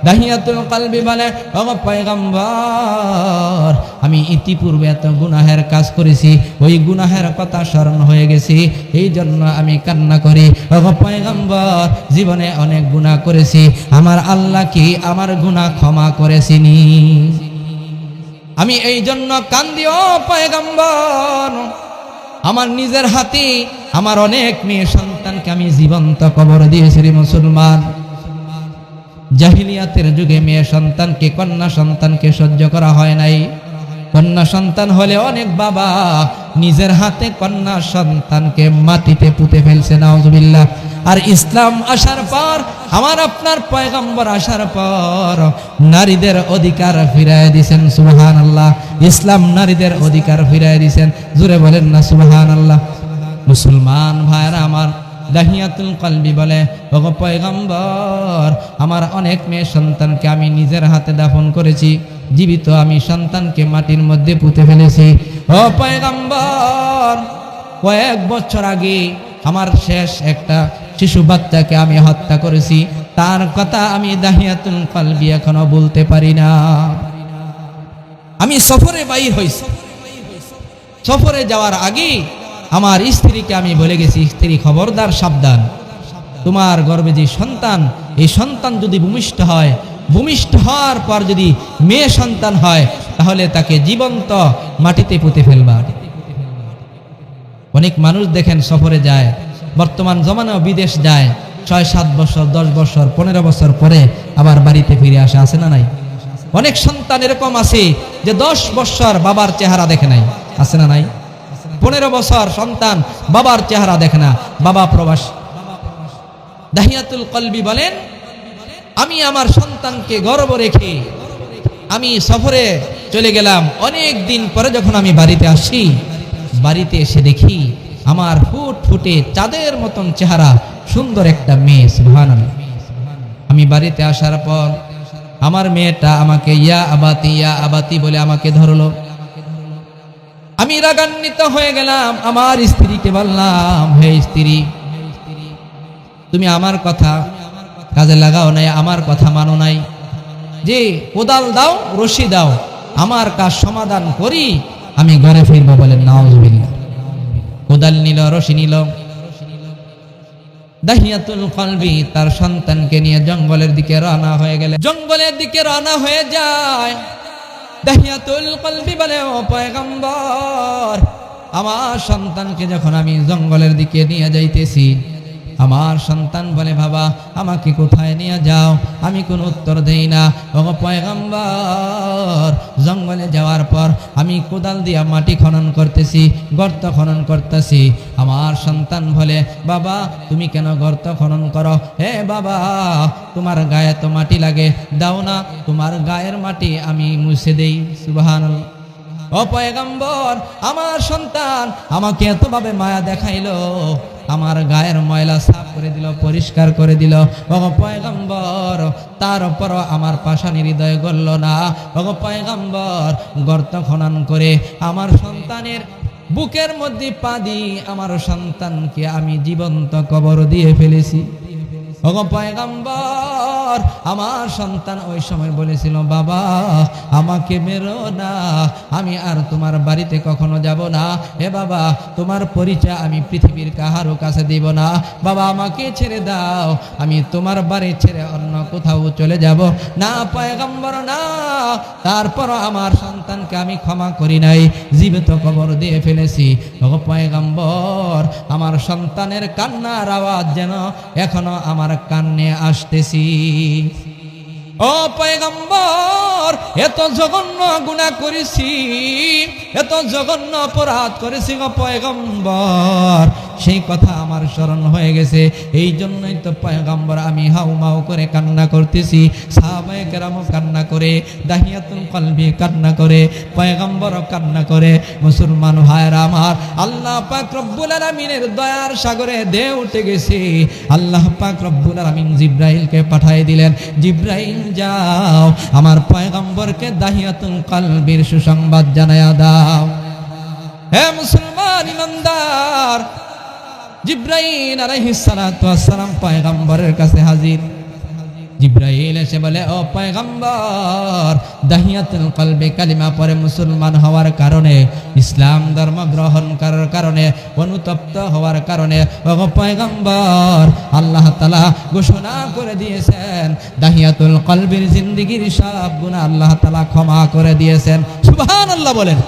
দাহিয়াতুল কলবি বলে, ও পয়গম্বর, আমি ইতিপূর্বে এত গুনাহের কাজ করেছি, ওই গুনাহের কথা স্মরণ হয়ে গেছি, এই জন্য আমি কান্না করি। ও পয়গম্বর, জীবনে অনেক গুনাহ করেছি, আমার আল্লাহ কি আমার গুনাহ ক্ষমা করেছিনি? আমি এই জন্য কান্দি। ও পয়গম্বর, আমার নিজের হাতে আমার অনেক মেয়ে সন্তানকে আমি জীবন্ত কবর দিয়েছি রে মুসলমান। জাহিলিয়াতের যুগে মেয়ে সন্তানকে, কন্যা সন্তানকে সহ্য করা হয় নাই। কন্যা সন্তান হলে অনেক বাবা নিজের হাতে কন্যা সন্তানকে মাটিতে পুঁতে ফেলছে, নাউজুবিল্লাহ। আর ইসলাম আসার পর, আমার আপনার পয়গম্বর আসার পর নারীদের অধিকার ফিরায় দিয়েছেন, সুবহানাল্লাহ। ইসলাম নারীদের অধিকার ফিরায় দিয়েছেন, জোরে বলেন না সুবহানাল্লাহ। মুসলমান ভাইরা আমার, দাহিয়াতুল কলবি বলে, ও পয়গম্বর, আমার অনেক মেয়ে সন্তানকে আমি নিজের হাতে দাফন করেছি, জীবিত আমি সন্তানকে মাটির মধ্যে পুঁতে ফেলেছি। ও পয়গম্বর, কয়েক বছর আগে আমার শেষ একটা শিশু বাচ্চাকে আমি হত্যা করেছি, তার কথা আমি দাহিয়াতুল কলবি এখনো বলতে পারি না। আমি সফরে বাইর হইছি, সফরে যাওয়ার আগে আমার স্ত্রীকে আমি বলে গেছি, স্ত্রী খবরদার, সাবধান, তোমার গর্ভে যে সন্তান, এই সন্তান যদি ভূমিষ্ঠ হয়, ভূমিষ্ঠ হওয়ার পর যদি মেয়ে সন্তান হয়, তাহলে তাকে জীবন্ত মাটিতে পুঁতে ফেলবা। অনেক মানুষ দেখেন সফরে যায়, বর্তমান জমানাও বিদেশ যায়, 6-7 বছর, 10 বছর, 15 বছর পরে আবার বাড়িতে ফিরে আসে, আছে না নাই? অনেক সন্তান এরকম আছে যে 10 বছর বাবার চেহারা দেখে নাই, আছে না নাই? 15 বছর সন্তান বাবার চেহারা দেখে না, বাবা প্রবাস। দাহিয়াতুল কলবি বলেন, আমি আমার সন্তানকে গর্ভ রেখে আমি সফরে চলে গেলাম। অনেক দিন পরে যখন আমি বাড়িতে আসি, বাড়িতে এসে দেখি আমার ফুটফুটে চাঁদের মতন চেহারা সুন্দর একটা মেয়ে, সুবহানাল্লাহ। আমি বাড়িতে আসার পর আমার মেয়েটা আমাকে ইয়া আবাতি, ইয়া আবাতি বলে আমাকে ধরলো। আমি রাগান্বিত হয়ে গেলাম, আমার স্ত্রীকে বললাম, হে স্ত্রী, তুমি আমার কথা কাজে লাগাও নাই, আমার কথা মানো নাই, যে কোদাল দাও, রশি দাও, আমার কাজ সমাধান করি আমি ঘরে ফিরবো। বলেন নাউজুবিল্লাহ। কোদাল নিল, রশি নিল। দাহিয়াতুল কলবি তার সন্তানকে নিয়ে জঙ্গলের দিকে রওনা হয়ে গেলে, জঙ্গলের দিকে রওনা হয়ে যায়। দাহিয়াতুল কলবি বলে, ও পয়গম্বর, আমার সন্তানকে যখন আমি জঙ্গলের দিকে নিয়ে যাইতেছি, আমার সন্তান বলে, বাবা আমাকে কোথায় নিয়ে যাও? আমি কোনো উত্তর দেই না। ও পয়গম্বর, জঙ্গলে যাওয়ার পর আমি কোদাল দিয়া মাটি খনন করতেছি, গর্ত খনন করতেছি। আমার সন্তান বলে, বাবা তুমি কেন গর্ত খনন করো? হে বাবা, তোমার গায়ে তো মাটি লাগে, দাও না তোমার গায়ের মাটি আমি মুছে দেই। সুবহানাল্লাহ। ও পয়গম্বর, আমার সন্তান আমাকে এতভাবে মায়া দেখাইলো, আমার গায়ের ময়লা সাফ করে দিল, পরিষ্কার করে দিল। ও পয়গম্বর, তার উপর আমার পাষাণী হৃদয় গলল না। ও পয়গম্বর, গর্ত খনন করে আমার সন্তানের বুকের মধ্যে পা দিয়ে আমার সন্তানকে আমি জীবন্ত কবর দিয়ে ফেলেছি। ও পয়গম্বর, আমার সন্তান ওই সময় বলেছিল, বাবা আমাকে মেরো না, আমি আর তোমার বাড়িতে কখনো যাব না। হে বাবা, তোমার পরিচয় আমি পৃথিবীর কাহারও কাছে দিব না। বাবা আমাকে ছেড়ে দাও, আমি তোমার বাড়ি ছেড়ে অন্য কোথাও চলে যাব না। পয়গম্বর না, তারপর আমার সন্তানকে আমি ক্ষমা করি নাই, জীবিত কবর দিয়ে ফেলেছি। ও পয়গম্বর, আমার সন্তানের কান্নার আওয়াজ যেন এখনো আমার কানে আসতেছি। ও পয়গম্বর, এত জঘন্য গুনাহ করেছি, এত জঘন্য অপরাধ করেছি গো পয়গম্বর, সেই কথা আমার স্মরণ হয়ে গেছে। এই জন্যই তো পয়গম্বর আমি হাউমাউ করে কান্না করতেছি, সাহাবায়ে কেরামও কান্না করে, দাহিয়াতুল কলবি কান্না করে, পয়গম্বরও কান্না করে। মুসলমান ভাইরা আমার, আল্লাহ পাক রব্বুল আলামিনের দয়ার সাগরে ঢেউ উঠে গেছে। আল্লাহ পাক রব্বুল আলামিন জিবরাইলকে পাঠিয়ে দিলেন, জিবরাইল যাও আমার পয়গম্বরকে দাহিয়াতুল কলবির সুসংবাদ জানায়া দাও। হে মুসলমান ইমানদার, জিবরাইল আলাইহিস সালাতু ওয়াস সালাম পয়গম্বরের কাছে হাজির। জিব্রাইল এসে বলে, ও পয়গম্বর, দাহিয়াতুল কলবে কালিমা পরে মুসলমান হওয়ার কারণে, ইসলাম ধর্ম গ্রহণ করার কারণে, অনুতপ্ত হওয়ার কারণে, ও পয়গম্বর, আল্লাহ তাআলা ঘোষণা করে দিয়েছেন দাহিয়াতুল কলবের জিন্দেগীর সব গুনাহ আল্লাহ তাআলা ক্ষমা করে দিয়েছেন। সুবহানাল্লাহ বলেন।